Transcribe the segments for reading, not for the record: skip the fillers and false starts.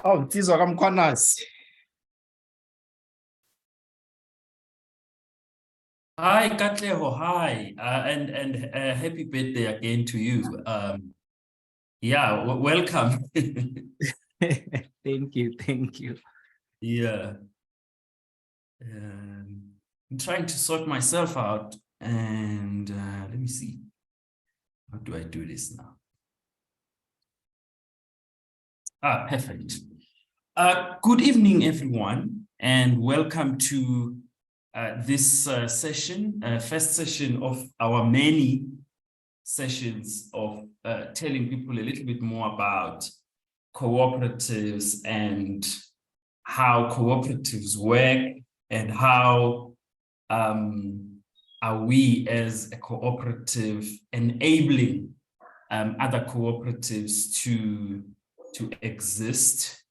Oh, Nsizwa kaMkhwanazi. Hi, Katleho. Hi, and happy birthday again to you. Yeah, welcome. Thank you. Yeah, I'm trying to sort myself out, and let me see. How do I do this now? Perfect. Good evening, everyone, and welcome to this session, first session of our many sessions of telling people a little bit more about cooperatives and how cooperatives work and how are we as a cooperative enabling other cooperatives to exist.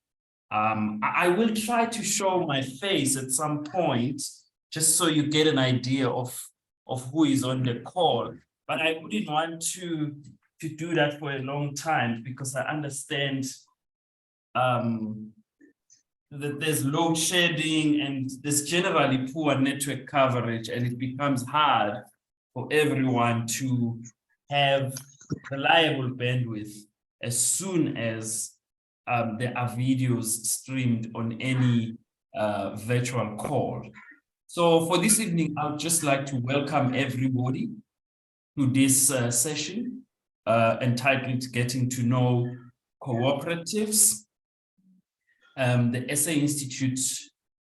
I will try to show my face at some point just so you get an idea of who is on the call. But I wouldn't want to do that for a long time because I understand that there's load shedding and there's generally poor network coverage, and it becomes hard for everyone to have reliable bandwidth as soon as there are videos streamed on any virtual call. So for this evening, I would just like to welcome everybody to this session entitled Getting to Know Cooperatives. The SA Institute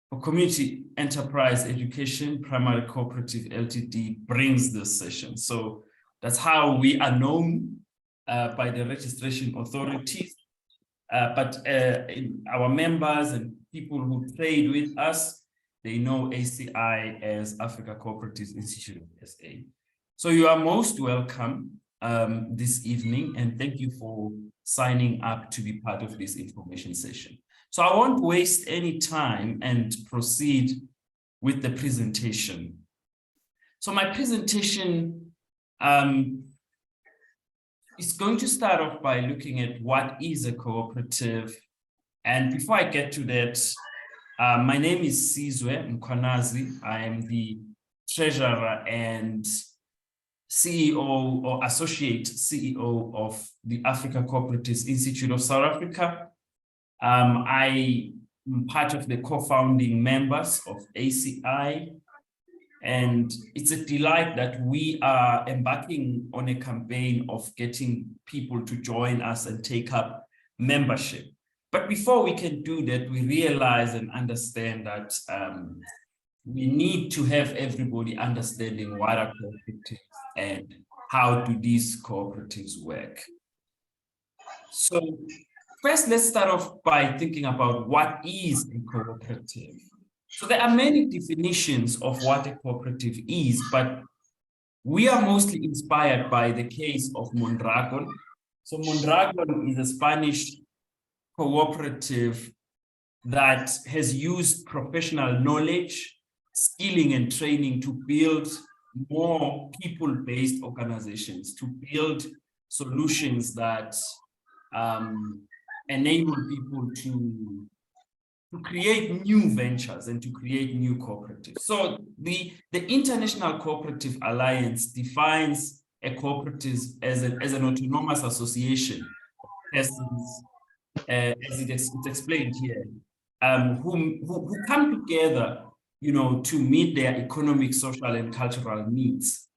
for Community Enterprise Education, Primary Cooperative Ltd brings this session. So that's how we are known by the registration authorities. But our members and people who trade with us, they know ACI as Africa Cooperatives Institute of SA. So you are most welcome this evening, and thank you for signing up to be part of this information session. So I won't waste any time and proceed with the presentation. So my presentation is going to start off by looking at what is a cooperative. And before I get to that, my name is Sizwe Mkhwanazi. I am the treasurer and CEO or associate CEO of the Africa Cooperatives Institute of South Africa. I am part of the co-founding members of ACI, and it's a delight that we are embarking on a campaign of getting people to join us and take up membership. But before we can do that, we realize and understand that we need to have everybody understanding what are cooperatives and how do these cooperatives work. So first, let's start off by thinking about what is a cooperative. So there are many definitions of what a cooperative is, but we are mostly inspired by the case of Mondragon. So Mondragon is a Spanish cooperative that has used professional knowledge, skilling, and training to build more people-based organizations, to build solutions that enable people to create new ventures and to create new cooperatives. So the International Cooperative Alliance defines a cooperative as an autonomous association of persons, as it's explained here, who come together, to meet their economic, social, and cultural needs.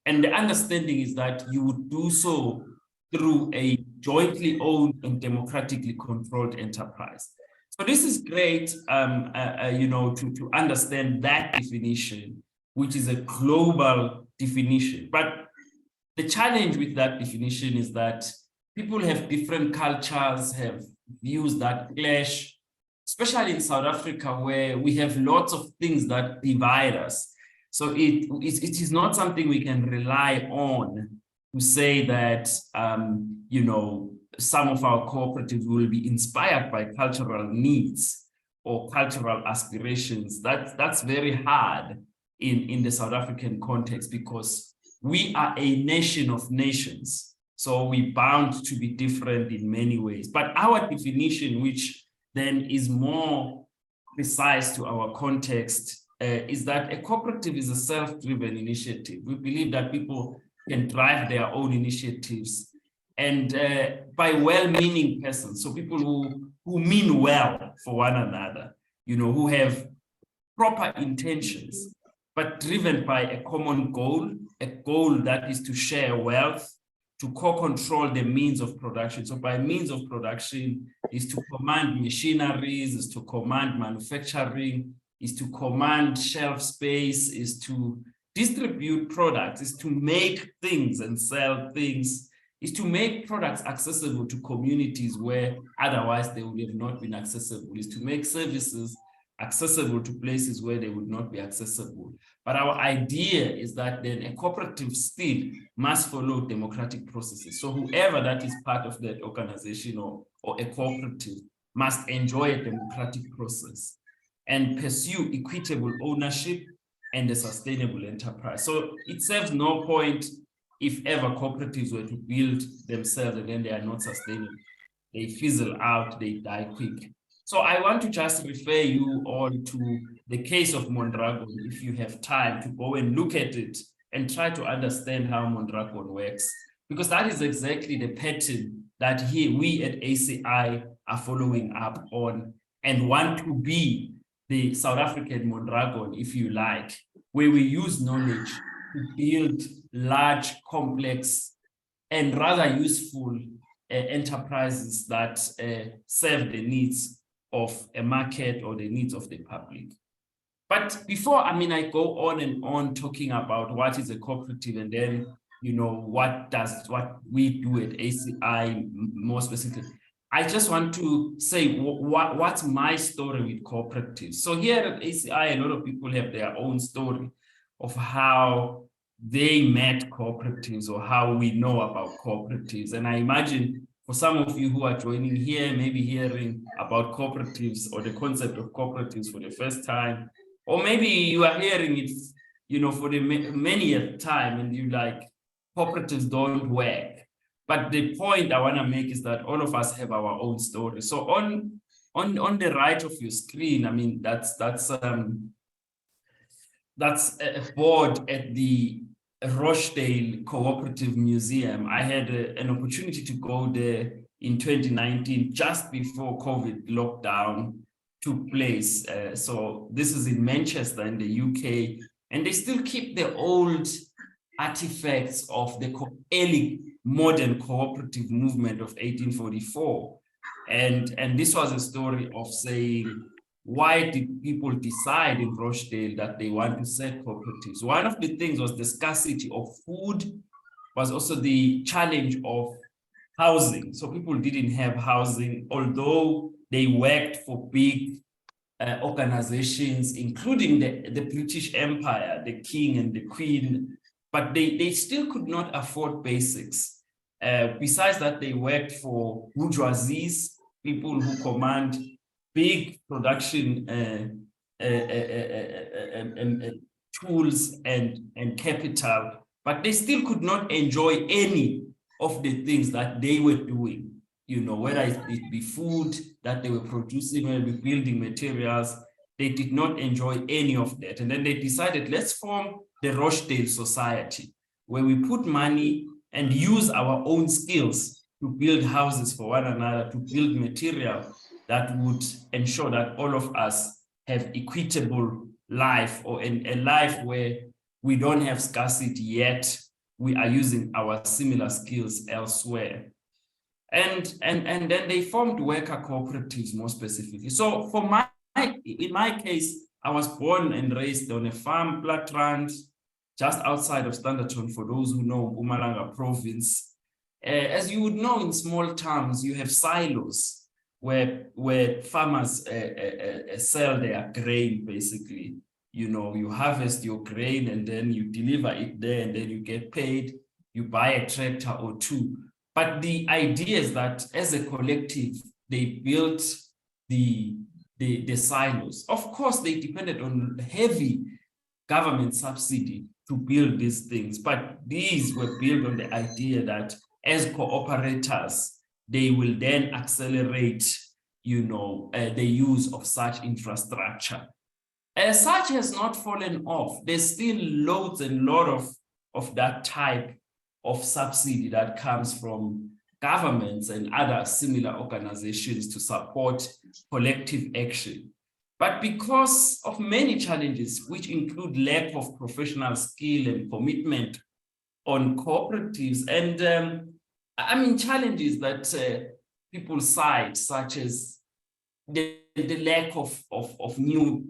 And the understanding is that you would do so through a jointly owned and democratically controlled enterprise. So this is great, to understand that definition, which is a global definition. But the challenge with that definition is that people have different cultures, have views that clash, especially in South Africa, where we have lots of things that divide us. So it is not something we can rely on to say that, some of our cooperatives will be inspired by cultural needs or cultural aspirations. That's very hard in the South African context, because we are a nation of nations. So we're bound to be different in many ways. But our definition, which then is more precise to our context is that a cooperative is a self-driven initiative. We believe that people can drive their own initiatives, and by well-meaning persons, so people who mean well for one another, you know, who have proper intentions, but driven by a common goal, a goal that is to share wealth, to co-control the means of production. So by means of production is to command machineries, is to command manufacturing, is to command shelf space, is to distribute products, is to make things and sell things, is to make products accessible to communities where otherwise they would have not been accessible, is to make services accessible to places where they would not be accessible. But our idea is that then a cooperative still must follow democratic processes. So whoever that is part of that organization or a cooperative must enjoy a democratic process and pursue equitable ownership and a sustainable enterprise. So it serves no point if ever cooperatives were to build themselves and then they are not sustainable. They fizzle out, they die quick. So I want to just refer you all to the case of Mondragon, if you have time to go and look at it and try to understand how Mondragon works, because that is exactly the pattern that here we at ACI are following up on and want to be the South African Mondragon, if you like, where we use knowledge to build large, complex, and rather useful enterprises that serve the needs of a market or the needs of the public. But before, I go on and on talking about what is a cooperative and then, you know, what we do at ACI more specifically, I just want to say what's my story with cooperatives. So here at ACI, a lot of people have their own story of how they met cooperatives or how we know about cooperatives. And I imagine for some of you who are joining here, maybe hearing about cooperatives or the concept of cooperatives for the first time, or maybe you are hearing it, you know, for the many time and you like, cooperatives don't work. But the point I want to make is that all of us have our own story. So on the right of your screen, that's a board at the Rochdale Cooperative Museum. I had an opportunity to go there in 2019, just before COVID lockdown took place. So this is in Manchester in the UK, and they still keep the old artifacts of the early modern cooperative movement of 1844. And this was a story of saying, why did people decide in Rochdale that they want to set cooperatives? One of the things was the scarcity of food, was also the challenge of housing. So people didn't have housing, although they worked for big organizations, including the British Empire, the king and the queen, but they still could not afford basics. Besides that, they worked for bourgeoisies, people who command big production tools and capital, but they still could not enjoy any of the things that they were doing, you know, whether it be food that they were producing, whether it be building materials. They did not enjoy any of that. And then they decided, let's form the Rochdale Society, where we put money and use our own skills to build houses for one another, to build material that would ensure that all of us have equitable life, or a life where we don't have scarcity, yet we are using our similar skills elsewhere. And then they formed worker cooperatives more specifically. So in my case, I was born and raised on a farm, Platrand, just outside of Standerton, for those who know Mpumalanga province. As you would know, in small towns, you have silos where farmers sell their grain, basically. You know, you harvest your grain and then you deliver it there and then you get paid, you buy a tractor or two. But the idea is that as a collective, they built the silos. Of course, they depended on heavy government subsidy to build these things, but these were built on the idea that as cooperators, they will then accelerate the use of such infrastructure. Such has not fallen off. There's still loads and lot of that type of subsidy that comes from governments and other similar organizations to support collective action. But because of many challenges, which include lack of professional skill and commitment on cooperatives, and challenges that people cite, such as the lack of new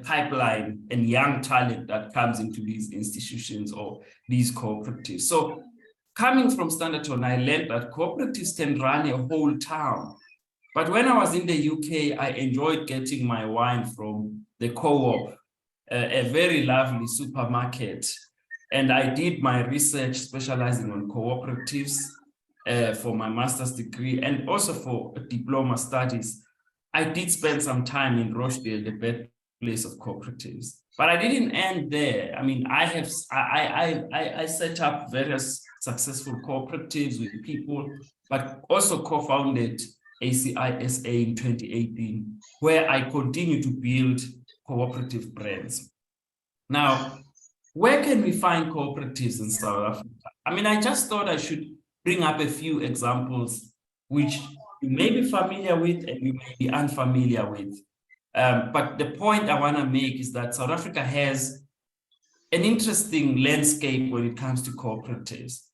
pipeline and young talent that comes into these institutions or these cooperatives. So coming from Standerton, I learned that cooperatives can run a whole town. But when I was in the UK, I enjoyed getting my wine from the co-op, a very lovely supermarket. And I did my research specializing on cooperatives for my master's degree and also for diploma studies. I did spend some time in Rochdale, the birthplace of cooperatives, but I didn't end there. I mean, I set up various successful cooperatives with people, but also co-founded ACISA in 2018, where I continue to build cooperative brands. Now, where can we find cooperatives in South Africa? I mean, I just thought I should bring up a few examples which you may be familiar with and you may be unfamiliar with. But the point I want to make is that South Africa has an interesting landscape when it comes to cooperatives.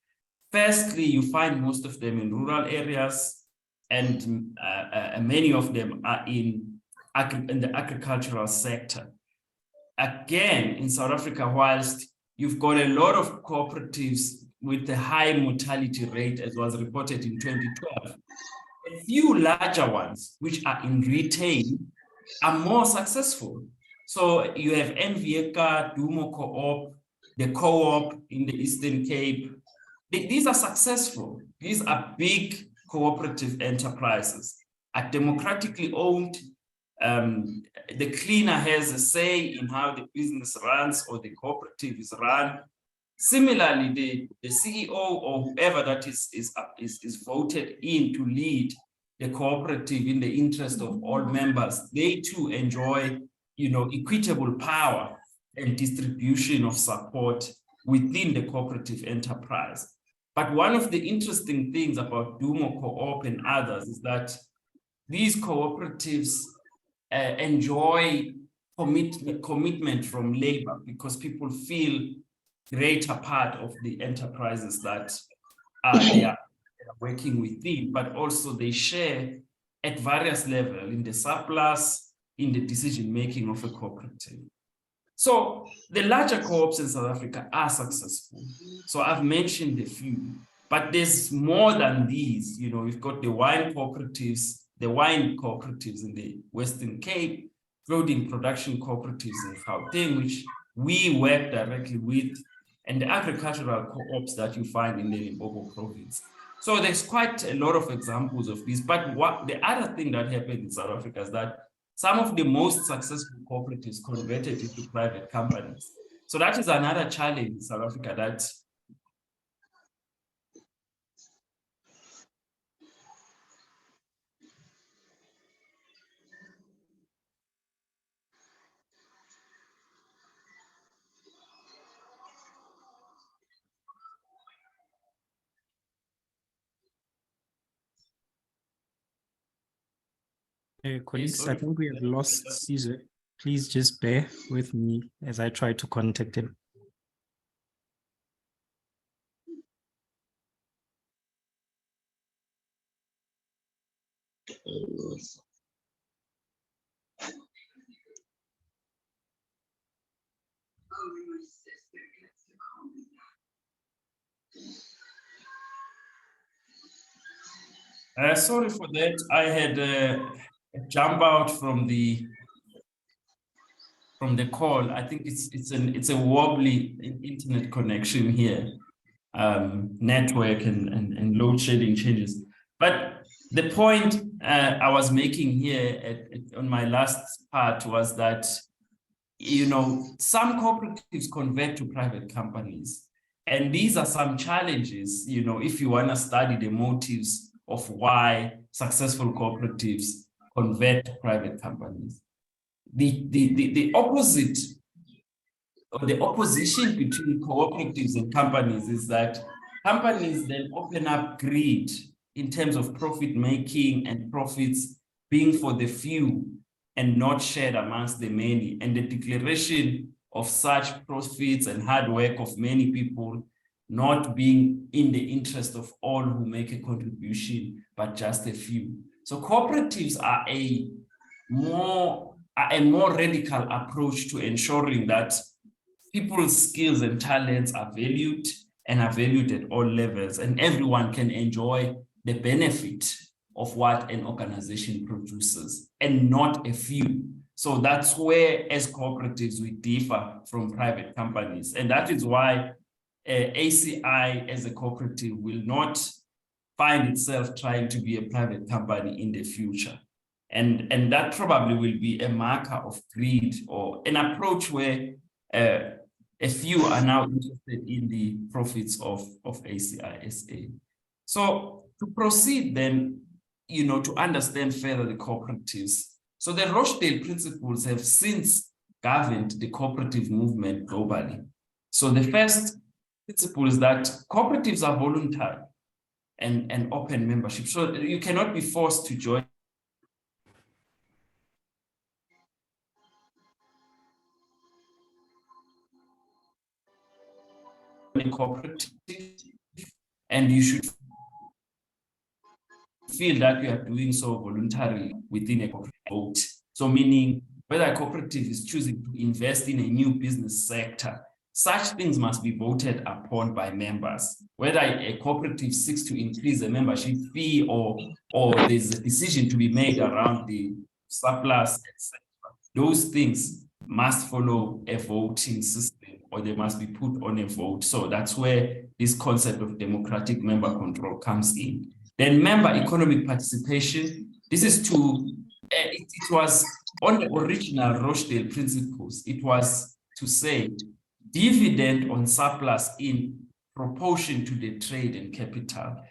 Firstly, you find most of them in rural areas, and many of them are in the agricultural sector. Again, in South Africa, whilst you've got a lot of cooperatives with a high mortality rate, as was reported in 2012, a few larger ones, which are in retail, are more successful. So you have NVK, Dumo Co-op, the Co-op in the Eastern Cape. These are successful. These are big cooperative enterprises, are democratically owned. The cleaner has a say in how the business runs or the cooperative is run. Similarly, the CEO or whoever that is voted in to lead the cooperative in the interest of all members, they too enjoy, equitable power and distribution of support within the cooperative enterprise. But one of the interesting things about Dumo Co-op and others is that these cooperatives enjoy commitment from labor, because people feel greater part of the enterprises that they are working within, but also they share at various levels in the surplus, in the decision-making of a cooperative. So the larger co-ops in South Africa are successful. So I've mentioned a few, but there's more than these. We've got the wine cooperatives in the Western Cape, clothing production cooperatives in Gauteng, which we work directly with, and the agricultural co-ops that you find in the Limpopo province. So there's quite a lot of examples of this. But the other thing that happened in South Africa is that some of the most successful cooperatives converted into private companies. So that is another challenge in South Africa that Colleagues, I think we have lost Caesar. Please just bear with me as I try to contact him. Sorry for that. I had a jump out from the call. I think it's a wobbly internet connection here, network and load shedding changes. But the point I was making here on my last part was that some cooperatives convert to private companies, and these are some challenges. If you want to study the motives of why successful cooperatives convert to private companies. The opposite, or the opposition between cooperatives and companies, is that companies then open up greed in terms of profit making and profits being for the few and not shared amongst the many, and the declaration of such profits and hard work of many people not being in the interest of all who make a contribution, but just a few. So cooperatives are a more radical approach to ensuring that people's skills and talents are valued and are valued at all levels, and everyone can enjoy the benefit of what an organization produces, and not a few. So that's where, as cooperatives, we differ from private companies. And that is why ACI as a cooperative will not find itself trying to be a private company in the future. And that probably will be a marker of greed, or an approach where a few are now interested in the profits of ACI SA. So to proceed then, to understand further the cooperatives. So the Rochdale principles have since governed the cooperative movement globally. So the first principle is that cooperatives are voluntary and open membership. So you cannot be forced to join a cooperative, and you should feel that you are doing so voluntarily within a cooperative. So meaning whether a cooperative is choosing to invest in a new business sector, such things must be voted upon by members. Whether a cooperative seeks to increase the membership fee, or there's a decision to be made around the surplus, etc. Those things must follow a voting system, or they must be put on a vote. So that's where this concept of democratic member control comes in. Then member economic participation. This is it was on the original Rochdale principles. It was to say dividend on surplus in proportion to the trade and capital.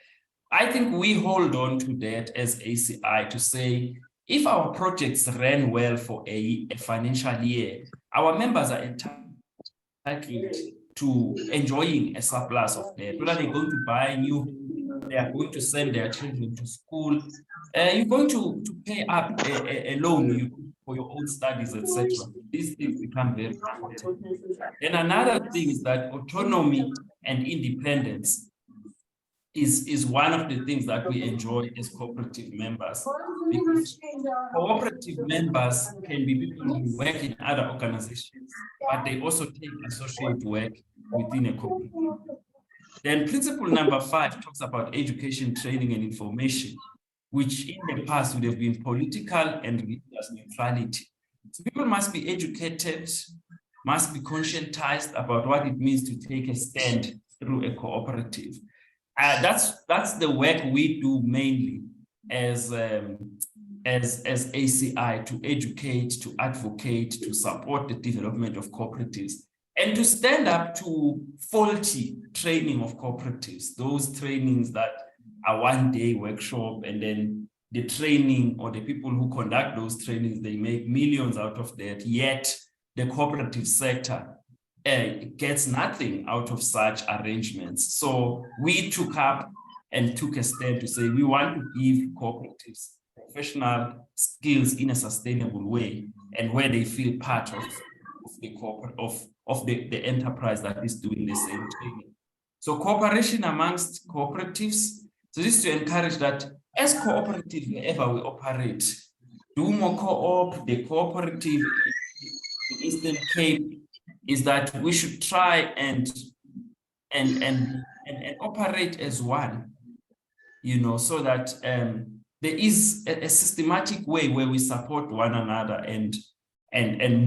I think we hold on to that as ACI to say, if our projects ran well for a financial year, our members are entitled to enjoying a surplus of that. Whether they're going to buy they are going to send their children to school, you're going to pay up a loan for your own studies, etc. These things become very important. Then another thing is that autonomy and independence is one of the things that we enjoy as cooperative members, because cooperative members can be people who work in other organizations, but they also take associate work within a cooperative. Then principle number 5 talks about education, training, and information, which in the past would have been political and religious neutrality. So people must be educated, must be conscientized about what it means to take a stand through a cooperative. That's the work we do mainly as ACI, to educate, to advocate, to support the development of cooperatives, and to stand up to faulty training of cooperatives, those trainings that are one-day workshop, and then the training, or the people who conduct those trainings, they make millions out of that, yet the cooperative sector gets nothing out of such arrangements. So we took up and took a stand to say we want to give cooperatives professional skills in a sustainable way, and where they feel part of the enterprise that is doing the same training. So cooperation amongst cooperatives. So this is to encourage that as cooperatives, wherever we operate, Dumo Co-op, the cooperative in Eastern Cape, is that we should try and operate as one, so that there is a systematic way where we support one another and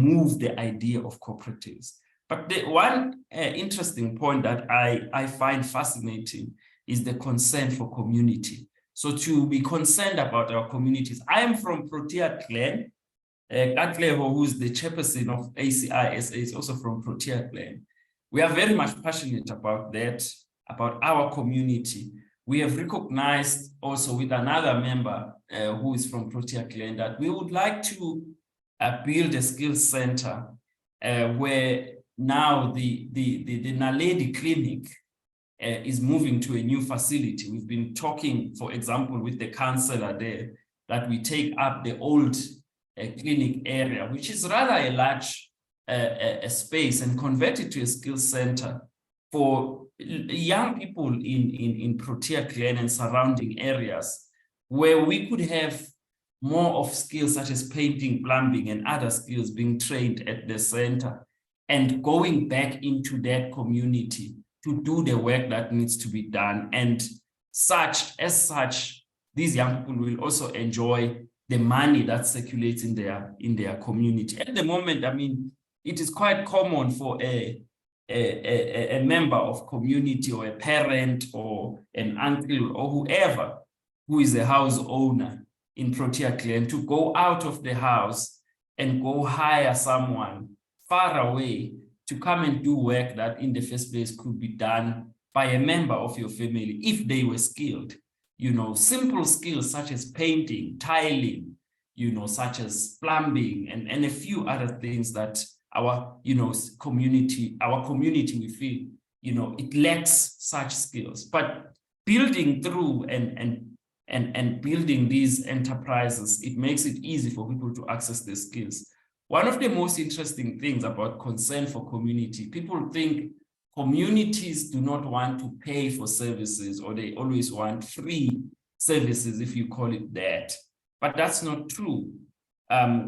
move the idea of cooperatives. But the one interesting point that I find fascinating is the concern for community. So to be concerned about our communities. I am from Protea Clan. Katleho, who's the chairperson of ACI SA, is also from Protea Clan. We are very much passionate about that, about our community. we have recognized also with another member who is from Protea Clan that we would like to build a skills center where now the Naledi clinic is moving to a new facility. We've been talking, for example, with the councillor there, that we take up the old clinic area, which is rather a large space, and convert it to a skills center for young people in Protea Clan and surrounding areas, where we could have more of skills such as painting, plumbing, and other skills being trained at the center, and going back into that community to do the work that needs to be done. And as such, these young people will also enjoy the money that circulates in their community. At the moment, I mean, it is quite common for a member of community, or a parent, or an uncle, or whoever who is a house owner in Protea Clan to go out of the house and go hire someone far away to come and do work that in the first place could be done by a member of your family if they were skilled. You know, simple skills such as painting, tiling, you know, such as plumbing, and a few other things that our, you know, community, we feel, you know, it lacks such skills. But building through and building these enterprises, it makes it easy for people to access the skills. One of the most interesting things about concern for community, people think communities do not want to pay for services, or they always want free services, if you call it that. But that's not true.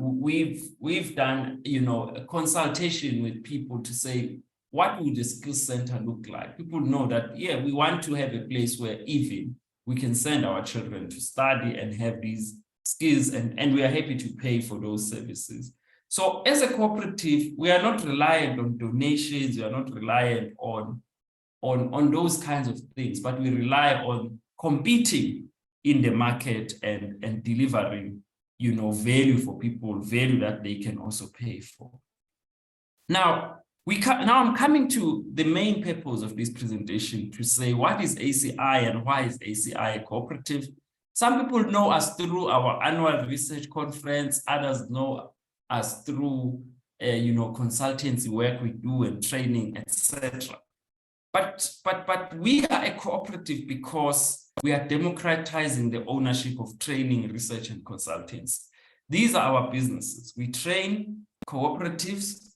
We've done, you know, a consultation with people to say, what would the skills center look like? People know that, yeah, we want to have a place where even we can send our children to study and have these skills, and we are happy to pay for those services. So as a cooperative, we are not reliant on donations, we are not reliant on those kinds of things, but we rely on competing in the market and delivering, you know, value for people, value that they can also pay for. Now, now I'm coming to the main purpose of this presentation, to say what is ACI and why is ACI a cooperative? Some people know us through our annual research conference, others know us through you know, consultancy work we do and training, etc. But we are a cooperative because we are democratizing the ownership of training, research, and consultants. These are our businesses. We train cooperatives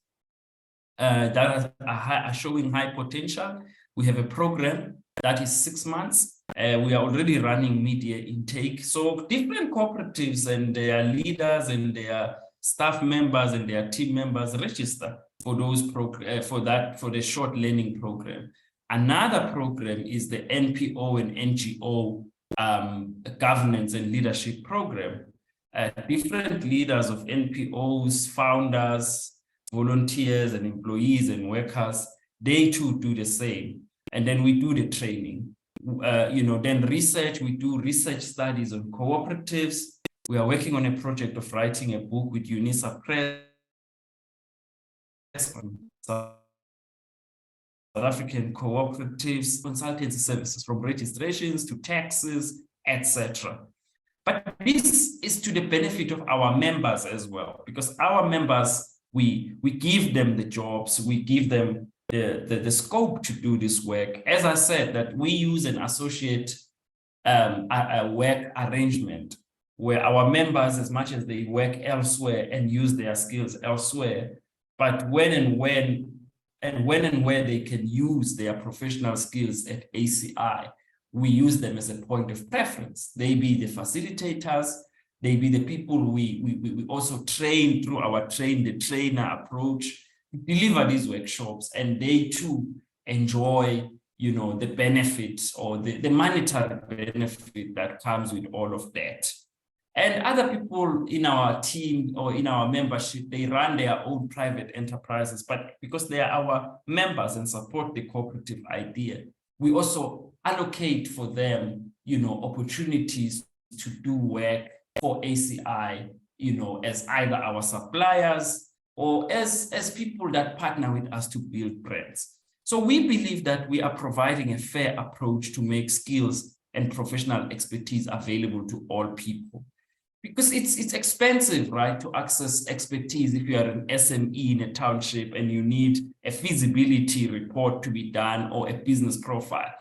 that are showing high potential. We have a program that is 6 months. We are already running media intake. So different cooperatives and their leaders and their staff members and their team members register for those for the short learning program. Another program is the NPO and NGO governance and leadership program. Different leaders of NPOs, founders, volunteers, and employees and workers, they too do the same. And then we do the training. You know, then research, we do research studies on cooperatives. We are working on a project of writing a book with UNISA Press on South African cooperatives, consultancy services, from registrations to taxes, etc. But this is to the benefit of our members as well, because our members, we give them the jobs, we give them the scope to do this work. As I said, that we use an associate work arrangement where our members, as much as they work elsewhere and use their skills elsewhere, but when and where they can use their professional skills at ACI, we use them as a point of preference. They be the facilitators, they be the people we also train through our train the trainer approach to deliver these workshops, and they too enjoy, you know, the benefits or the monetary benefit that comes with all of that. And other people in our team or in our membership, they run their own private enterprises, but because they are our members and support the cooperative idea, we also allocate for them, you know, opportunities to do work for ACI, you know, as either our suppliers or as people that partner with us to build brands. So we believe that we are providing a fair approach to make skills and professional expertise available to all people. Because it's expensive, right, to access expertise if you are an SME in a township and you need a feasibility report to be done or a business profile.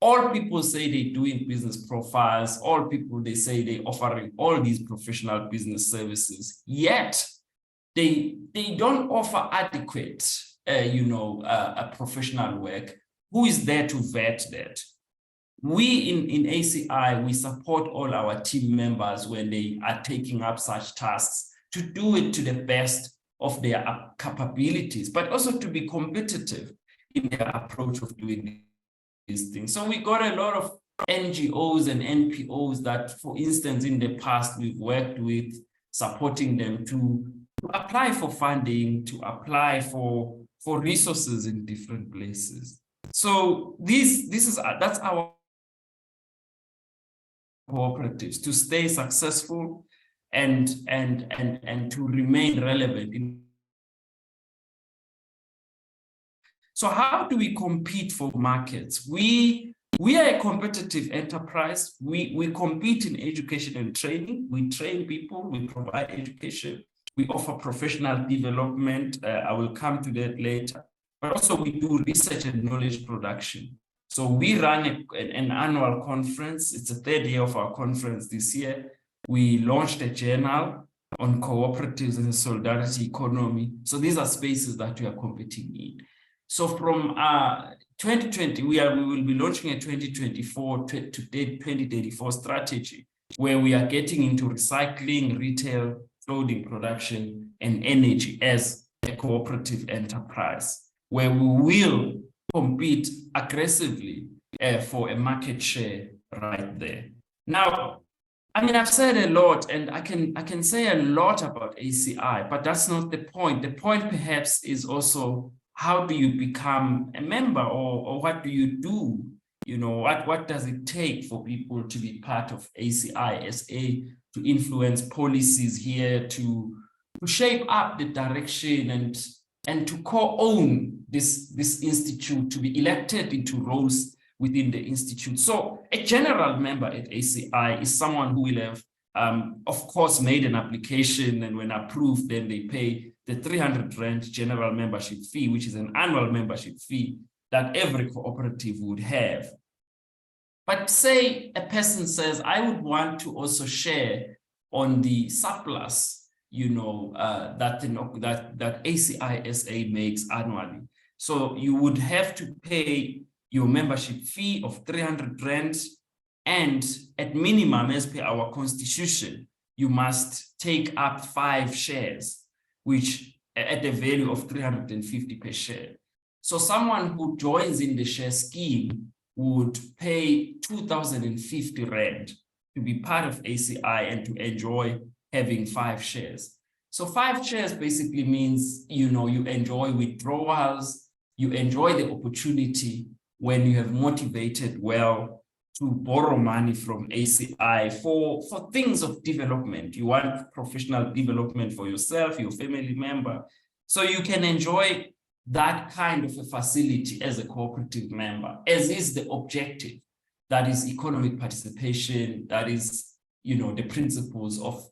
All people say they're doing business profiles, all people, they say they're offering all these professional business services, yet they don't offer adequate, a professional work. Who is there to vet that? We in ACI, we support all our team members when they are taking up such tasks to do it to the best of their capabilities, but also to be competitive in their approach of doing these things. So we got a lot of NGOs and NPOs that, for instance, in the past, we've worked with, supporting them to apply for funding, to apply for resources in different places. So that's our cooperatives, to stay successful and to remain relevant. So how do we compete for markets? We are a competitive enterprise. We compete in education and training. We train people, we provide education, we offer professional development. I will come to that later. But also we do research and knowledge production. So we run an annual conference. It's the third year of our conference this year. We launched a journal on cooperatives and the solidarity economy. So these are spaces that we are competing in. So from 2020, we will be launching a 2024 to 2034 strategy, where we are getting into recycling, retail, clothing production, and energy as a cooperative enterprise, where we will compete aggressively for a market share right there. Now, I mean, I've said a lot, and I can say a lot about ACI, but that's not the point. The point perhaps is also, how do you become a member, or what do you do? You know, what does it take for people to be part of ACI SA, to influence policies here, to shape up the direction and to co-own this institute, to be elected into roles within the institute. So a general member at ACI is someone who will have, of course, made an application, and when approved, then they pay the 300 Rand general membership fee, which is an annual membership fee that every cooperative would have. But say a person says, I would want to also share on the surplus, that ACI SA makes annually. So you would have to pay your membership fee of 300 Rand, and at minimum, as per our constitution, you must take up 5 shares, which at a value of 350 per share. So someone who joins in the share scheme would pay 2,050 Rand to be part of ACI and to enjoy having 5 shares. So 5 shares basically means, you enjoy withdrawals, you enjoy the opportunity when you have motivated well to borrow money from ACI for things of development. You want professional development for yourself, your family member. So you can enjoy that kind of a facility as a cooperative member, as is the objective. That is economic participation, that is, the principles of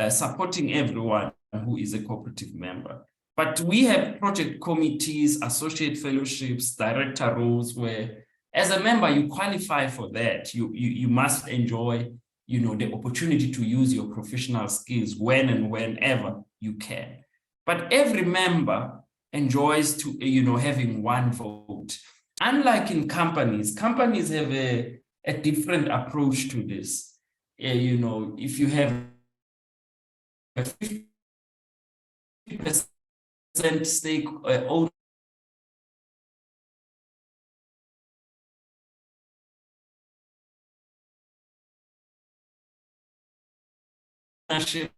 supporting everyone who is a cooperative member. But we have project committees, associate fellowships, director roles, where as a member, you qualify for that. You must enjoy, the opportunity to use your professional skills when and whenever you can. But every member enjoys having one vote. Unlike in companies have a different approach to this. If you have a 50% stake ownership,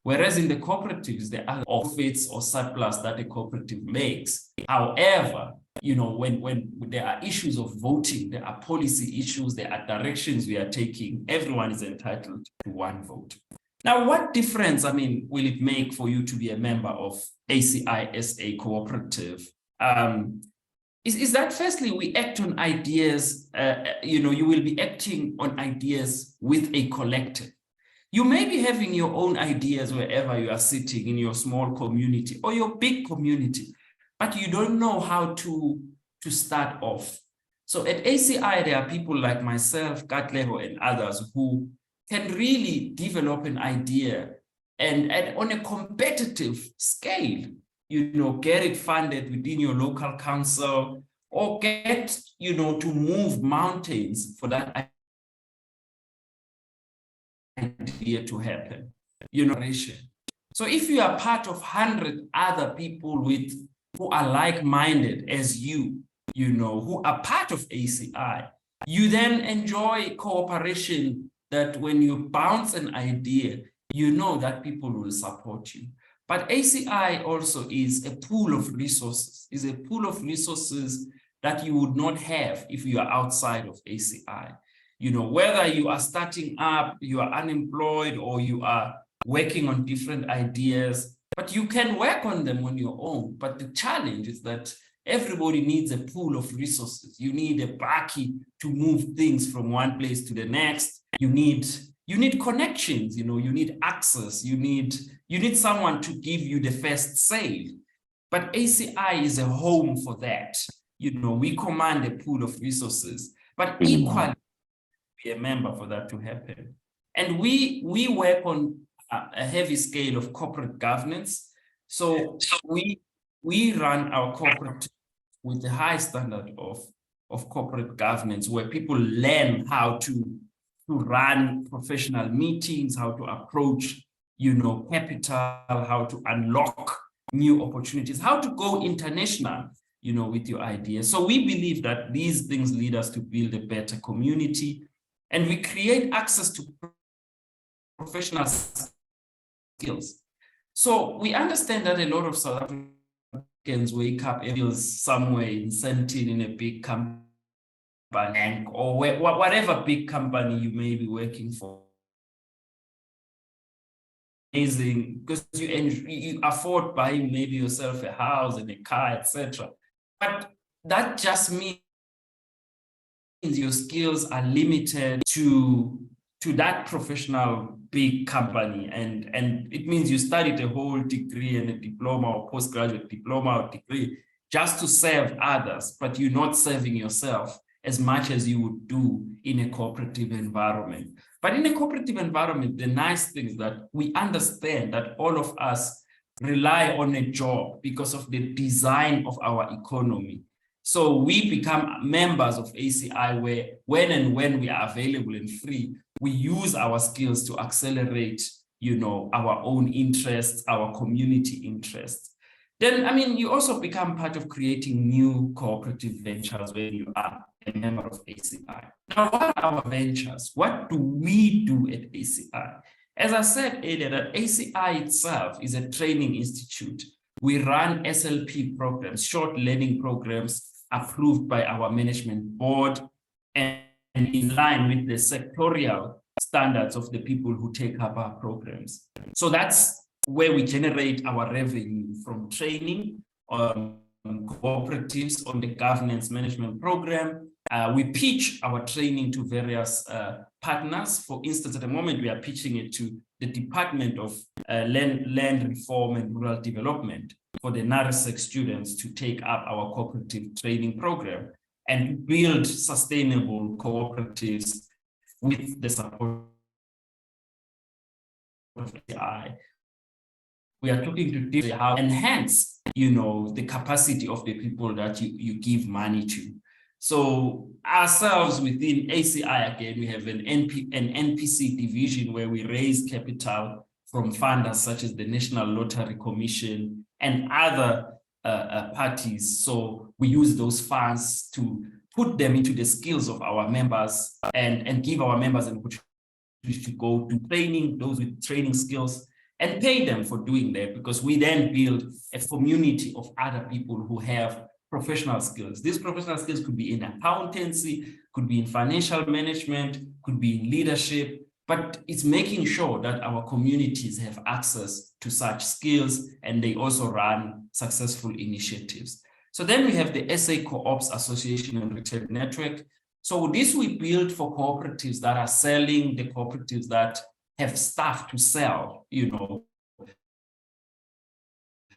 whereas in the cooperatives, there are profits or surplus that a cooperative makes. However, when there are issues of voting, there are policy issues, there are directions we are taking, everyone is entitled to one vote. Now, what difference, will it make for you to be a member of ACI SA Cooperative? is that firstly, we act on ideas, you will be acting on ideas with a collective. You may be having your own ideas wherever you are sitting in your small community or your big community, but you don't know how to start off. So at ACI, there are people like myself, Katleho, and others who can really develop an idea and on a competitive scale, get it funded within your local council or get, to move mountains for that idea to happen, So if you are part of 100 other people who are like-minded as you, who are part of ACI, you then enjoy cooperation that when you bounce an idea, that people will support you. But ACI also is a pool of resources, that you would not have if you are outside of ACI. Whether you are starting up, you are unemployed, or you are working on different ideas, but you can work on them on your own. But the challenge is that everybody needs a pool of resources. You need a bakkie to move things from one place to the next. You need connections, you need access, you need someone to give you the first sale. But ACI is a home for that. We command a pool of resources, but equally be a member for that to happen. And we work on a heavy scale of corporate governance. So we run our corporate with a high standard of corporate governance, where people learn how to run professional meetings, how to approach, capital, how to unlock new opportunities, how to go international, with your ideas. So we believe that these things lead us to build a better community, and we create access to professional skills. So we understand that a lot of South Africans wake up and feel somewhere in Sentin in a big company or whatever big company you may be working for. Amazing, because you afford buying maybe yourself a house and a car, etc. But that just means your skills are limited to that professional big company, and it means you studied a whole degree and a diploma or postgraduate diploma or degree just to serve others, but you're not serving yourself as much as you would do in a cooperative environment. But in a cooperative environment, the nice thing is that we understand that all of us rely on a job because of the design of our economy. So we become members of ACI where when we are available and free, we use our skills to accelerate, our own interests, our community interests. Then, you also become part of creating new cooperative ventures when you are a member of ACI. Now, what are our ventures? What do we do at ACI? As I said earlier, that ACI itself is a training institute. We run SLP programs, short learning programs approved by our management board and in line with the sectorial standards of the people who take up our programs. So that's where we generate our revenue from training cooperatives on the governance management program. We pitch our training to various partners. For instance, at the moment, we are pitching it to the Department of Land Reform and Rural Development for the NARISEC students to take up our cooperative training program and build sustainable cooperatives with the support of AI. We are talking to how to enhance, the capacity of the people that you give money to. So ourselves within ACI, again, we have an NPC division where we raise capital from funders such as the National Lottery Commission and other parties. So we use those funds to put them into the skills of our members and give our members an opportunity to go to training, those with training skills, and pay them for doing that, because we then build a community of other people who have professional skills. These professional skills could be in accountancy, could be in financial management, could be in leadership, but it's making sure that our communities have access to such skills and they also run successful initiatives. So then we have the SA Co-ops Association and Retail Network. So this we built for cooperatives that are selling, the cooperatives that have staff to sell, you know.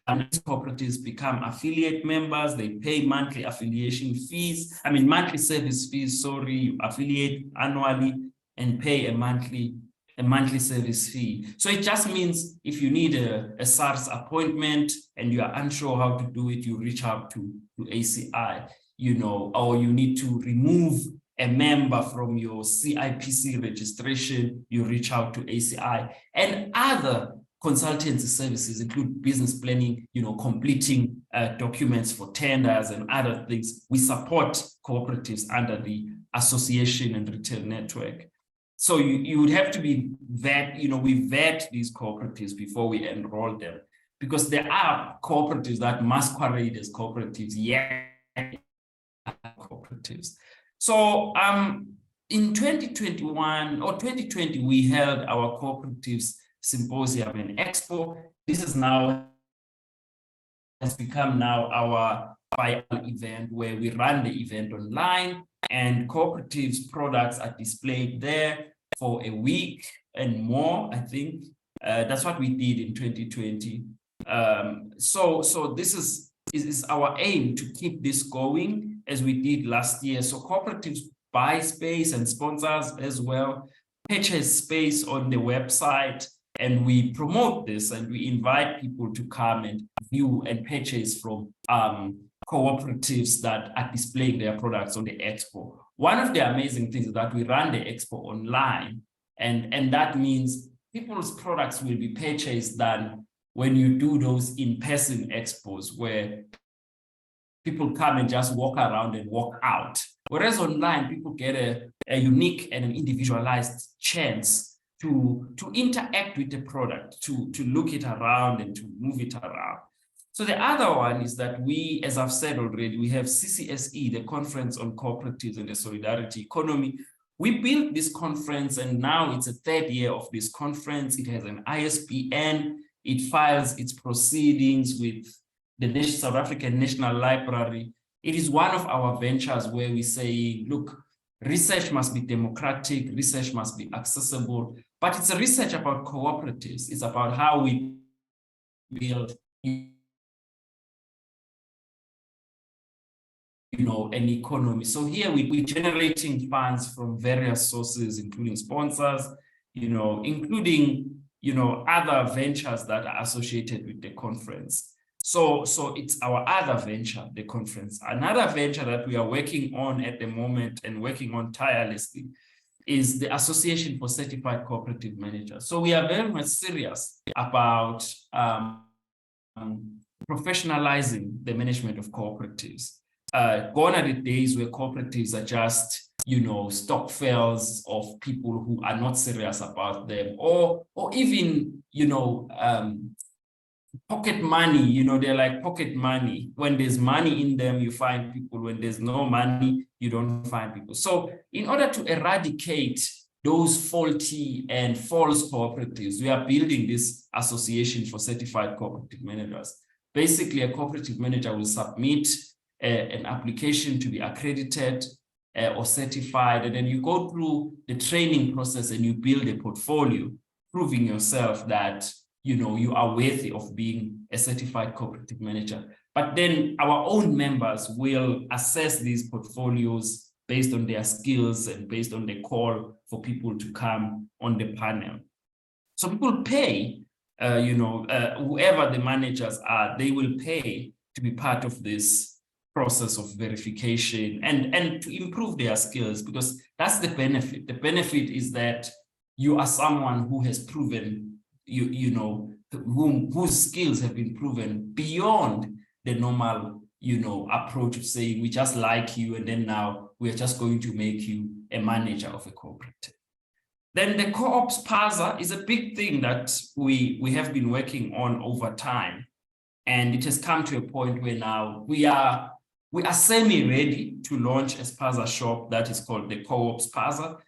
And these cooperatives become affiliate members, they pay monthly affiliation fees, monthly service fees, sorry, you affiliate annually and pay a monthly service fee. So it just means if you need a SARS appointment and you are unsure how to do it, you reach out to ACI, you know, or you need to remove a member from your CIPC registration, you reach out to ACI. And other consultancy services include business planning, you know, completing documents for tenders and other things. We support cooperatives under the association and retail network. So you would have to be we vet these cooperatives before we enroll them, because there are cooperatives that masquerade as cooperatives, cooperatives. So in 2021 or 2020, we held our cooperatives symposium and expo. This is now has become now our biannual event where we run the event online and cooperatives products are displayed there for a week and more, I think. That's what we did in 2020. So this is our aim to keep this going as we did last year. So cooperatives buy space and sponsors as well, purchase space on the website, and we promote this and we invite people to come and view and purchase from cooperatives that are displaying their products on the expo. One of the amazing things is that we run the expo online, and that means people's products will be purchased than when you do those in-person expos where people come and just walk around and walk out. Whereas online, people get a unique and an individualized chance to interact with the product, to look it around and to move it around. So the other one is that we, as I've said already, we have CCSE, the Conference on Cooperatives and the Solidarity Economy. We built this conference and now it's a third year of this conference. It has an ISBN. It files its proceedings with the South African National Library. It is one of our ventures where we say, look, research must be democratic, research must be accessible, but it's a research about cooperatives. It's about how we build an economy. So here we're generating funds from various sources, including sponsors, including, other ventures that are associated with the conference. So it's our other venture, the conference. Another venture that we are working on at the moment and working on tirelessly is the Association for Certified Cooperative Managers. So we are very much serious about professionalizing the management of cooperatives. Gone are the days where cooperatives are just, stock fails of people who are not serious about them, or even, pocket money, they're like pocket money. When there's money in them, you find people. When there's no money, you don't find people. So in order to eradicate those faulty and false cooperatives, we are building this Association for Certified Cooperative Managers. Basically, a cooperative manager will submit an application to be accredited or certified, and then you go through the training process and you build a portfolio, proving yourself that you are worthy of being a certified cooperative manager. But then our own members will assess these portfolios based on their skills and based on the call for people to come on the panel. So people pay, whoever the managers are, they will pay to be part of this process of verification and to improve their skills, because that's the benefit. The benefit is that you are someone who has proven whose skills have been proven beyond the normal, approach of saying we just like you and then now we're just going to make you a manager of a cooperative. Then the co-ops PASA is a big thing that we have been working on over time, and it has come to a point where now we are semi-ready to launch a PASA shop that is called the Co-ops PASA,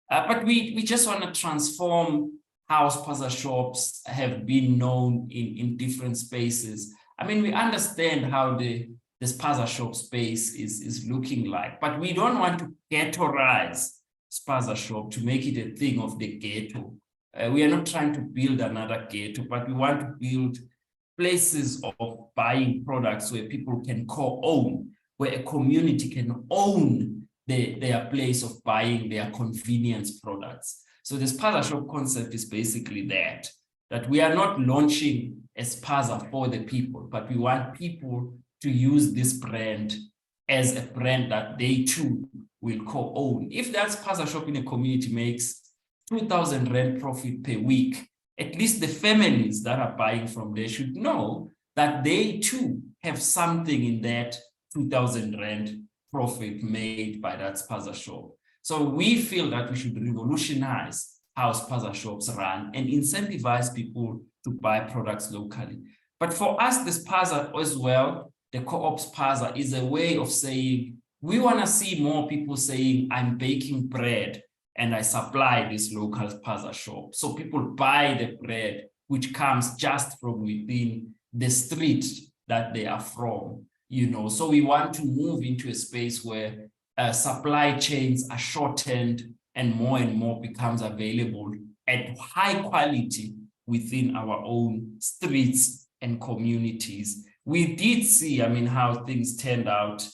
but we just want to transform how PASA shops have been known in different spaces. We understand how the the spaza shop space is looking like. But we don't want to ghettoize spaza shop to make it a thing of the ghetto. We are not trying to build another ghetto, but we want to build places of buying products where people can co-own, where a community can own their place of buying their convenience products. So the spaza shop concept is basically that we are not launching a spaza for the people, but we want people to use this brand as a brand that they too will co-own. If that spaza shop in a community makes 2,000 Rand profit per week, at least the families that are buying from there should know that they too have something in that 2,000 Rand profit made by that spaza shop. So we feel that we should revolutionize how spaza shops run and incentivize people to buy products locally. But for us, the spaza as well, the co-op spaza is a way of saying, we want to see more people saying, I'm baking bread and I supply this local spaza shop. So people buy the bread, which comes just from within the street that they are from, you know. So we want to move into a space where supply chains are shortened and more becomes available at high quality within our own streets and communities. We did see, I mean, how things turned out.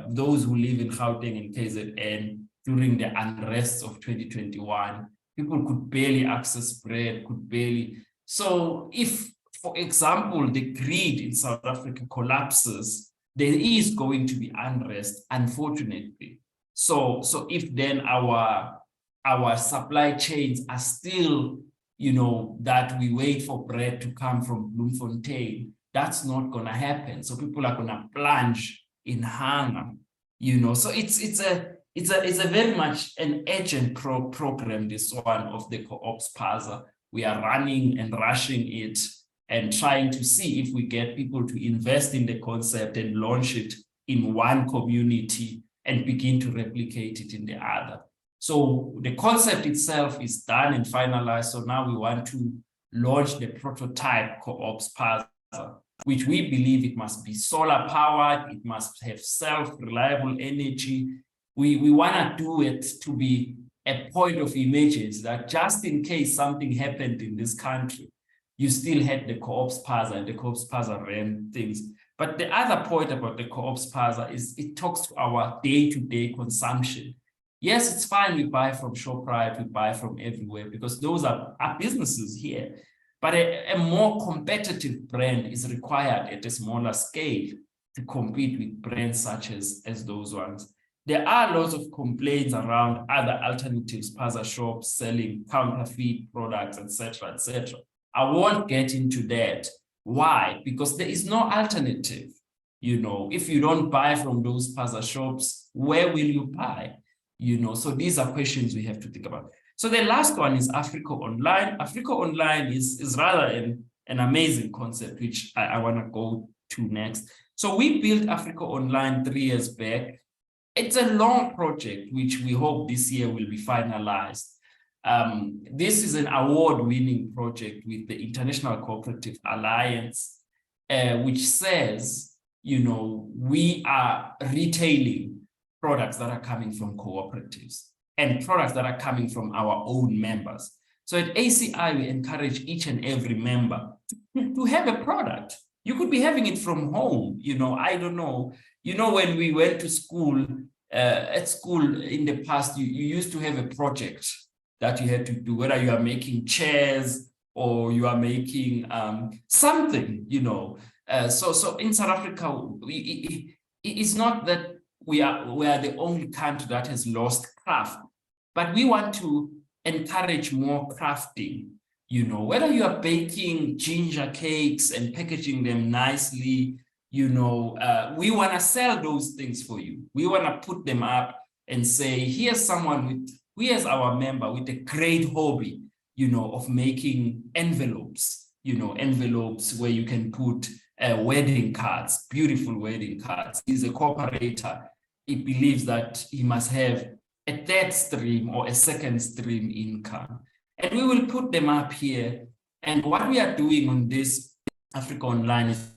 Those who live in Gauteng and KZN during the unrest of 2021, people could barely access bread, could barely. So if, for example, the grid in South Africa collapses, there is going to be unrest, unfortunately. So if then our supply chains are still, you know, that we wait for bread to come from Bloemfontein, that's not going to happen. So people are going to plunge in hunger, you know. So it's a very much an urgent program, this one of the co-op spaza. We are running and rushing it and trying to see if we get people to invest in the concept and launch it in one community and begin to replicate it in the other. So the concept itself is done and finalized. So now we want to launch the prototype co-op spaza, which we believe it must be solar powered, it must have self-reliable energy. We want to do it to be a point of emergency, that just in case something happened in this country, you still had the co-op spaza, and the co-op spaza ran things. But the other point about the co-op spaza is it talks to our day-to-day consumption. Yes, it's fine, we buy from ShopriteShop, we buy from everywhere, because those are businesses here. But a more competitive brand is required at a smaller scale to compete with brands such as those ones. There are lots of complaints around other alternative spaza shops selling counterfeit products, etc., etc. I won't get into that. Why? Because there is no alternative. You know, if you don't buy from those spaza shops, where will you buy? You know, so these are questions we have to think about. So the last one is Africa Online. Africa Online is rather an amazing concept, which I want to go to next. So we built Africa Online 3 years back. It's a long project, which we hope this year will be finalized. This is an award-winning project with the International Cooperative Alliance, which says, you know, we are retailing products that are coming from cooperatives and products that are coming from our own members. So at ACI, we encourage each and every member to have a product. You could be having it from home, you know, I don't know. You know, when we went to school, at school in the past, you used to have a project that you had to do, whether you are making chairs or you are making something, you know. So in South Africa, it's not that we are the only country that has lost craft, but we want to encourage more crafting, you know, whether you are baking ginger cakes and packaging them nicely, you know, we want to sell those things for you. We want to put them up and say, here's someone here's our member with a great hobby, you know, of making envelopes, you know, envelopes where you can put wedding cards, beautiful wedding cards. He's a cooperator. He believes that he must have a third stream or a second stream income. And we will put them up here. And what we are doing on this Africa Online is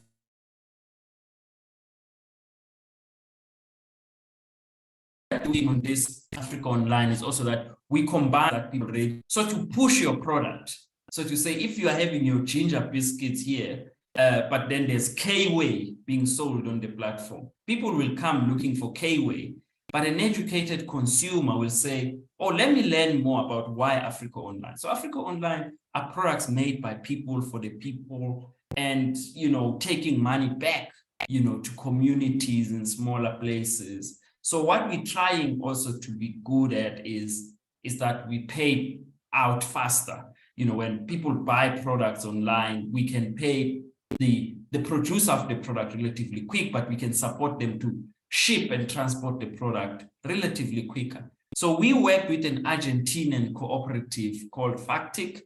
are doing on this Africa Online is also that we combine that people read. So to push your product, so to say, if you are having your ginger biscuits here, but then there's K-Way being sold on the platform, people will come looking for K-Way, but an educated consumer will say, oh, let me learn more about why Africa Online. So Africa Online are products made by people for the people, and, you know, taking money back, you know, to communities in smaller places. So what we're trying also to be good at is that we pay out faster. You know, when people buy products online, we can pay the producer of the product relatively quick, but we can support them to ship and transport the product relatively quicker. So we work with an Argentinian cooperative called Factic.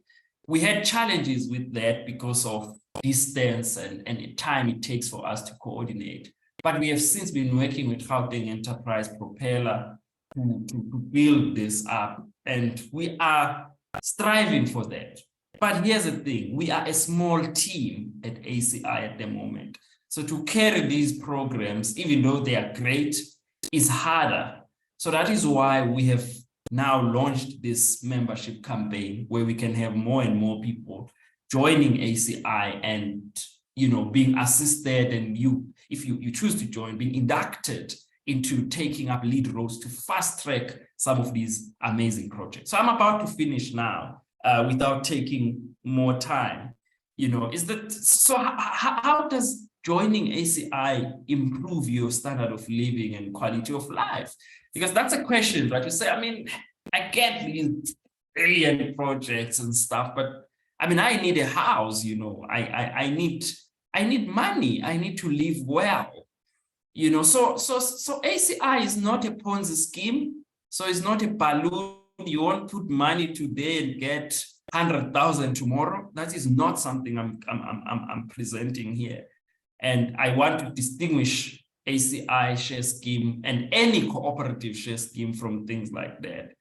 We had challenges with that because of distance and the time it takes for us to coordinate. But we have since been working with Gauteng Enterprise Propeller to build this up, and we are striving for that. But here's the thing, we are a small team at ACI at the moment. So to carry these programs, even though they are great, is harder. So that is why we have now launched this membership campaign where we can have more and more people joining ACI and, you know, being assisted, and if you choose to join, being inducted into taking up lead roles to fast track some of these amazing projects. So I'm about to finish now without taking more time. You know, how does joining ACI improve your standard of living and quality of life? Because that's a question, right? You say, I mean, I get these brilliant projects and stuff, but I mean, I need a house, you know, I need money, I need to live well, you know. So ACI is not a Ponzi scheme. So it's not a balloon. You won't put money today and get 100,000 tomorrow. That is not something I'm presenting here. And I want to distinguish ACI share scheme and any cooperative share scheme from things like that.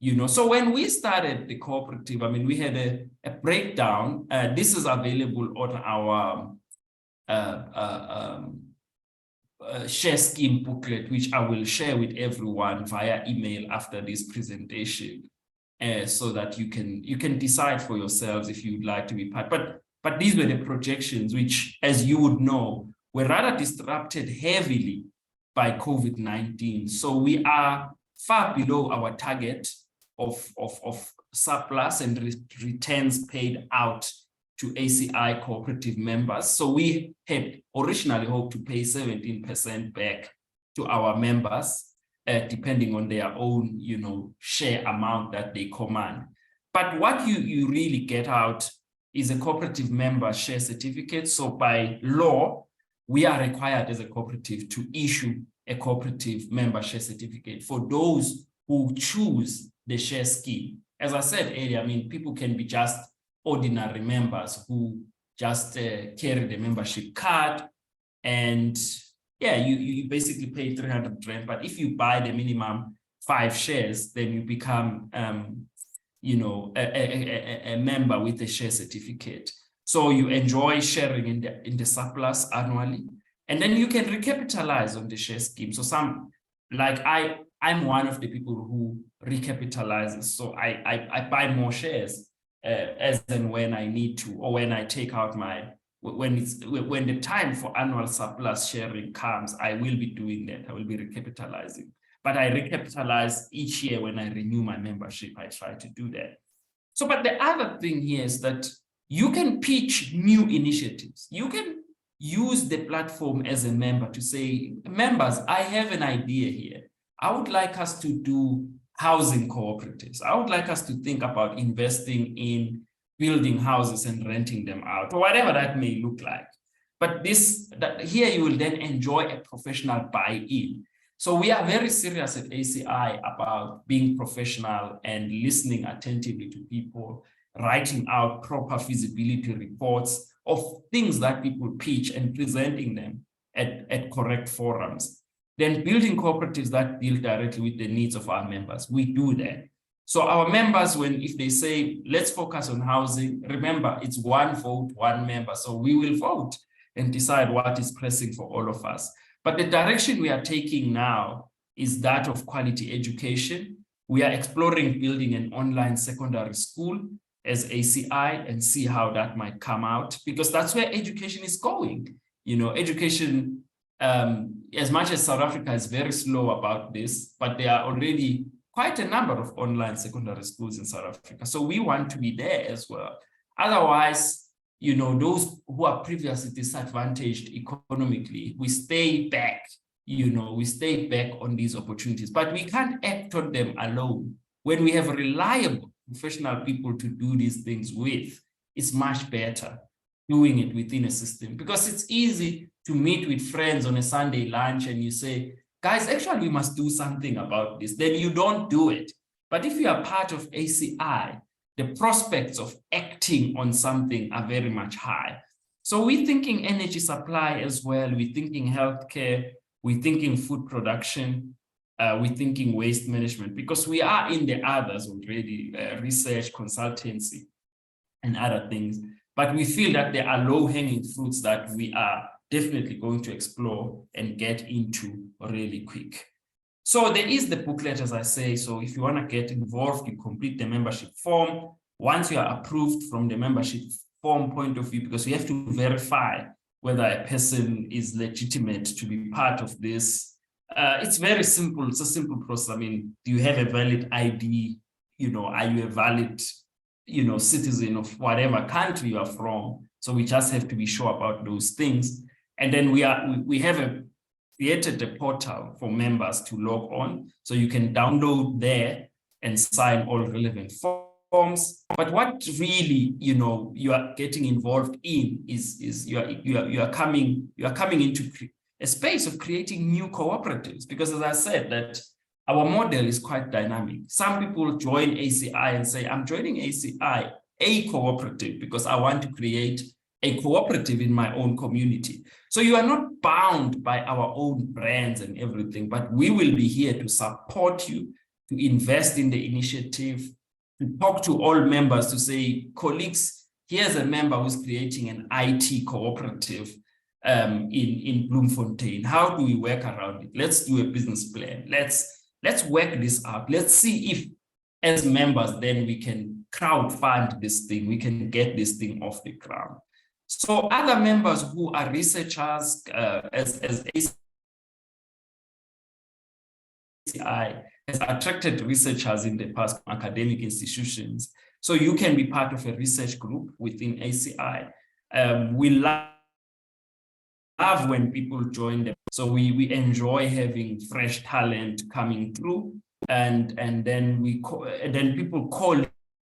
You know, so when we started the cooperative, I mean, we had a breakdown. This is available on our share scheme booklet, which I will share with everyone via email after this presentation, so that you can decide for yourselves if you'd like to be part. But these were the projections, which, as you would know, were rather disrupted heavily by COVID-19. So we are far below our target of surplus and returns paid out to ACI cooperative members. So we had originally hoped to pay 17% back to our members, depending on their own, you know, share amount that they command. But what you really get out is a cooperative member share certificate. So by law, we are required as a cooperative to issue a cooperative member share certificate for those who choose the share scheme. As I said earlier, I mean, people can be just ordinary members who just carry the membership card, and yeah, you basically pay 300 Rand. But if you buy the minimum 5 shares, then you become you know, a member with a share certificate. So you enjoy sharing in the surplus annually, and then you can recapitalize on the share scheme. So some, like I'm one of the people who recapitalizes. So I buy more shares as and when I need to, or when I take out my, when the time for annual surplus sharing comes, I will be doing that. I will be recapitalizing. But I recapitalize each year when I renew my membership. I try to do that. So, but the other thing here is that you can pitch new initiatives. You can use the platform as a member to say, members, I have an idea here. I would like us to do housing cooperatives. I would like us to think about investing in building houses and renting them out, or whatever that may look like. But here you will then enjoy a professional buy-in. So we are very serious at ACI about being professional and listening attentively to people, writing out proper feasibility reports of things that people pitch and presenting them at correct forums. Then building cooperatives that deal directly with the needs of our members. We do that. So our members, if they say, let's focus on housing, remember, it's one vote, one member. So we will vote and decide what is pressing for all of us. But the direction we are taking now is that of quality education. We are exploring building an online secondary school as ACI and see how that might come out, because that's where education is going. You know, education, as much as South Africa is very slow about this, but there are already quite a number of online secondary schools in South Africa. So we want to be there as well. Otherwise, you know, those who are previously disadvantaged economically, we stay back, you know, we stay back on these opportunities, but we can't act on them alone. When we have reliable professional people to do these things with, it's much better doing it within a system, because it's easy to meet with friends on a Sunday lunch and you say, guys, actually, we must do something about this. Then you don't do it. But if you are part of ACI, the prospects of acting on something are very much high. So we're thinking energy supply as well. We're thinking healthcare. We're thinking food production. We're thinking waste management, because we are in the others already, research, consultancy, and other things. But we feel that there are low-hanging fruits that we are definitely going to explore and get into really quick. So there is the booklet, as I say. So if you want to get involved, you complete the membership form. Once you are approved from the membership form point of view, because we have to verify whether a person is legitimate to be part of this. It's very simple. It's a simple process. I mean, do you have a valid ID? You know, are you a valid, you know, citizen of whatever country you are from? So we just have to be sure about those things. And then we have created a portal for members to log on, so you can download there and sign all relevant forms. But what really, you know, you are getting involved in is you are coming into a space of creating new cooperatives, because as I said, that our model is quite dynamic. Some people join ACI and say, I'm joining ACI, a cooperative, because I want to create a cooperative in my own community. So you are not bound by our own brands and everything, but we will be here to support you, to invest in the initiative, to talk to all members, to say, colleagues, here's a member who's creating an IT cooperative in Bloemfontein. How do we work around it? Let's do a business plan. Let's work this out. Let's see if, as members, then we can crowdfund this thing. We can get this thing off the ground. So other members who are researchers, as ACI has attracted researchers in the past from academic institutions. So you can be part of a research group within ACI. We love when people join them. So we enjoy having fresh talent coming through, and then people call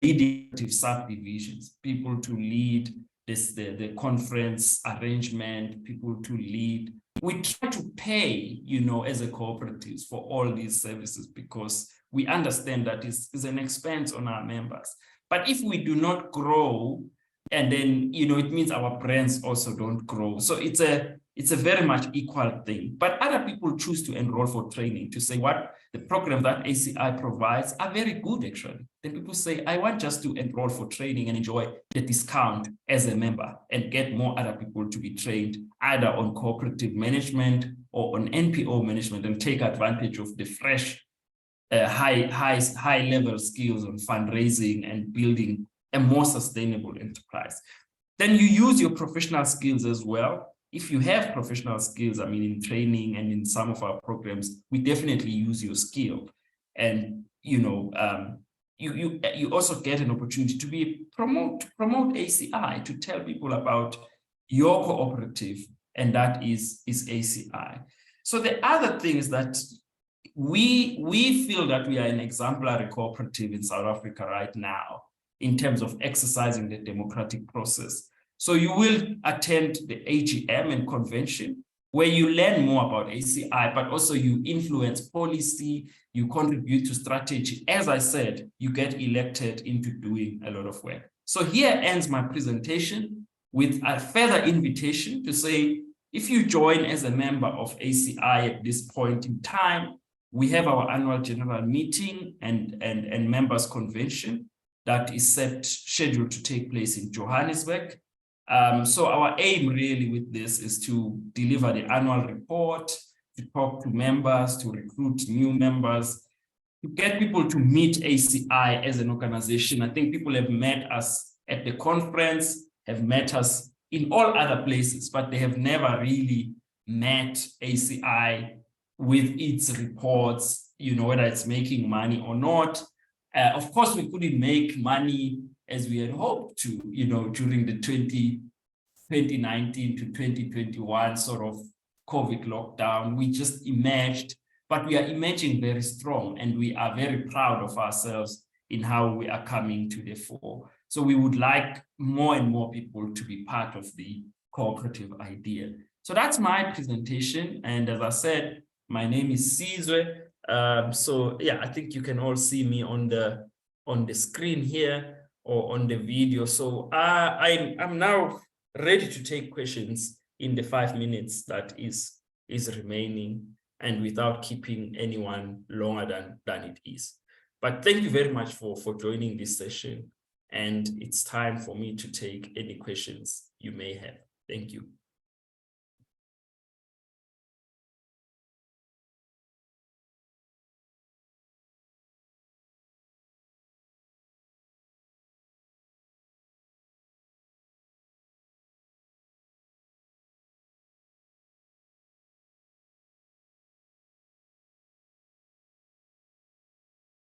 leading subdivisions, people to lead the conference arrangement, people to lead. We try to pay, you know, as a cooperatives for all these services, because we understand that it's an expense on our members. But if we do not grow, and then, you know, it means our brands also don't grow. So it's a very much equal thing. But other people choose to enroll for training, to say what the program that ACI provides are very good, actually. Then people say, I want just to enroll for training and enjoy the discount as a member and get more other people to be trained either on cooperative management or on NPO management, and take advantage of the fresh, high level skills on fundraising and building a more sustainable enterprise. Then you use your professional skills as well. If you have professional skills, I mean, in training and in some of our programs, we definitely use your skill. And, you know, you also get an opportunity to promote ACI, to tell people about your cooperative, and that is ACI. So the other thing is that we feel that we are an exemplary cooperative in South Africa right now in terms of exercising the democratic process. So you will attend the AGM and convention, where you learn more about ACI, but also you influence policy, you contribute to strategy. As I said, you get elected into doing a lot of work. So here ends my presentation with a further invitation to say, if you join as a member of ACI at this point in time, we have our annual general meeting and members convention that is scheduled to take place in Johannesburg. So our aim really with this is to deliver the annual report, to talk to members, to recruit new members, to get people to meet ACI as an organization. I think people have met us at the conference, have met us in all other places, but they have never really met ACI with its reports, you know, whether it's making money or not. Of course, we couldn't make money as we had hoped to, you know, during the 2019 to 2021 sort of COVID lockdown. We just emerged, but we are emerging very strong, and we are very proud of ourselves in how we are coming to the fore. So we would like more and more people to be part of the cooperative idea. So that's my presentation. And as I said, my name is Sizwe. So yeah, I think you can all see me on the screen here or on the video. So I'm now ready to take questions in the 5 minutes that is remaining, and without keeping anyone longer than it is. But thank you very much for joining this session. And it's time for me to take any questions you may have. Thank you.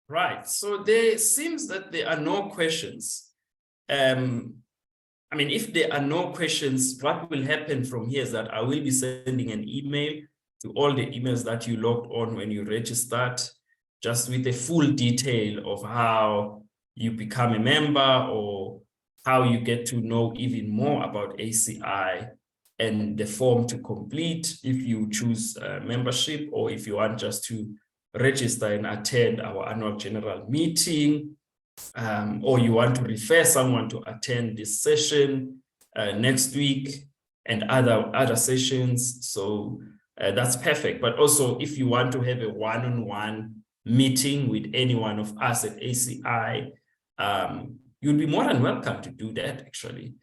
Right, so there seems that there are no questions. I mean, if there are no questions, what will happen from here is that I will be sending an email to all the emails that you logged on when you registered, just with a full detail of how you become a member or how you get to know even more about ACI and the form to complete if you choose membership, or if you want just to register and attend our annual general meeting, or you want to refer someone to attend this session next week and other sessions. So that's perfect. But also, if you want to have a one-on-one meeting with any one of us at ACI, you'd be more than welcome to do that, actually.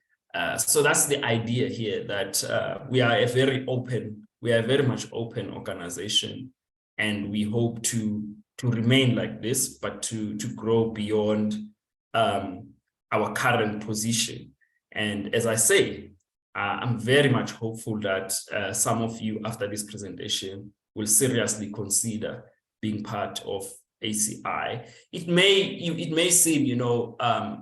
So that's the idea here, that we are a very much open organization. And we hope to remain like this, but to grow beyond our current position. And as I say, I'm very much hopeful that some of you after this presentation will seriously consider being part of ACI. It may seem, you know,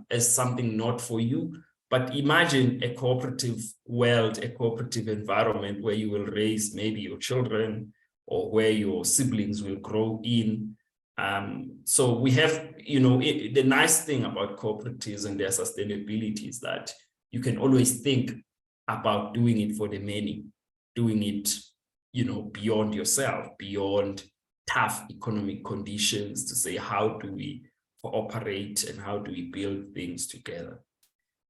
as something not for you, but imagine a cooperative world, a cooperative environment where you will raise maybe your children, or where your siblings will grow in. So we have, you know, the nice thing about cooperatives and their sustainability is that you can always think about doing it for the many, doing it, you know, beyond yourself, beyond tough economic conditions, to say, how do we cooperate and how do we build things together?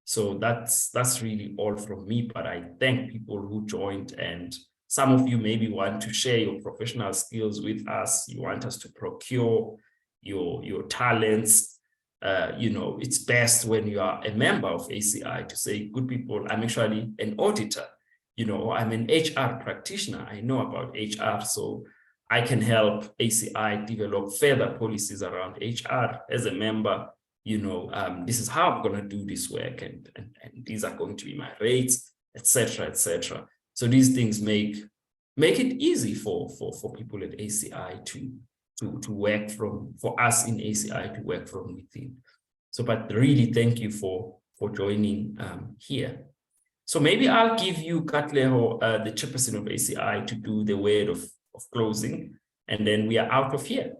So that's really all from me, but I thank people who joined, and some of you maybe want to share your professional skills with us. You want us to procure your talents. You know, it's best when you are a member of ACI to say, good people, I'm actually an auditor. You know, I'm an HR practitioner. I know about HR, so I can help ACI develop further policies around HR as a member. You know, this is how I'm going to do this work, and these are going to be my rates, etc., etc. So these things make it easy for people at ACI to work from, for us in ACI to work from within. So, but really thank you for joining here. So maybe I'll give you Katleho, the chairperson of ACI, to do the word of closing, and then we are out of here.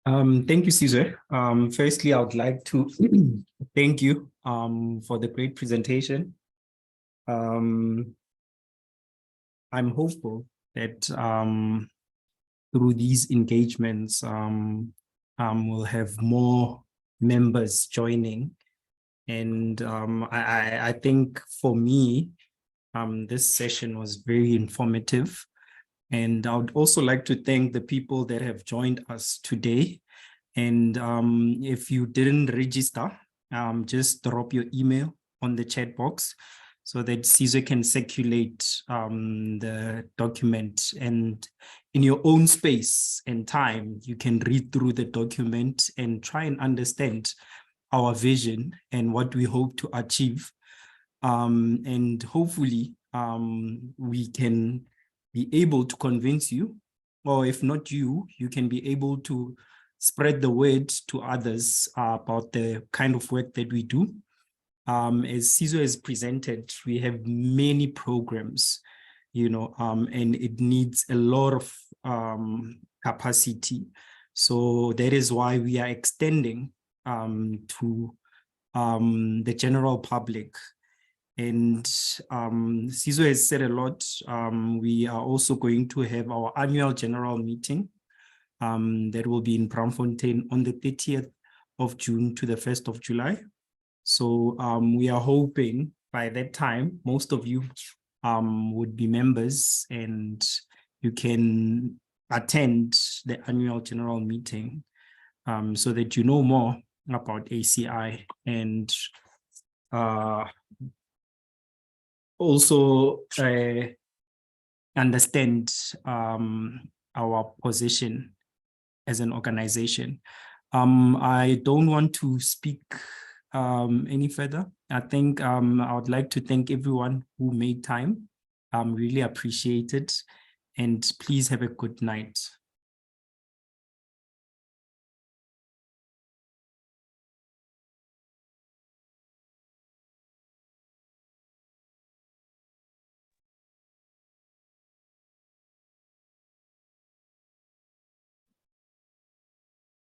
Thank you, Caesar. Firstly, I would like to thank you for the great presentation. I'm hopeful that through these engagements, we'll have more members joining. And I think for me, this session was very informative. And I would also like to thank the people that have joined us today. And if you didn't register, just drop your email on the chat box so that Sizwe can circulate the document, and in your own space and time, you can read through the document and try and understand our vision and what we hope to achieve. And hopefully we can be able to convince you, or if not you, you can be able to spread the word to others about the kind of work that we do. As Sizwe has presented, we have many programs, and it needs a lot of capacity. So that is why we are extending to the general public. And Sizwe has said a lot. We are also going to have our annual general meeting that will be in Braamfontein on the 30th of June to the 1st of July. So we are hoping by that time, most of you would be members and you can attend the annual general meeting so that you know more about ACI and also understand our position as an organization. I don't want to speak any further. I think I would like to thank everyone who made time. Really appreciate it. And please have a good night.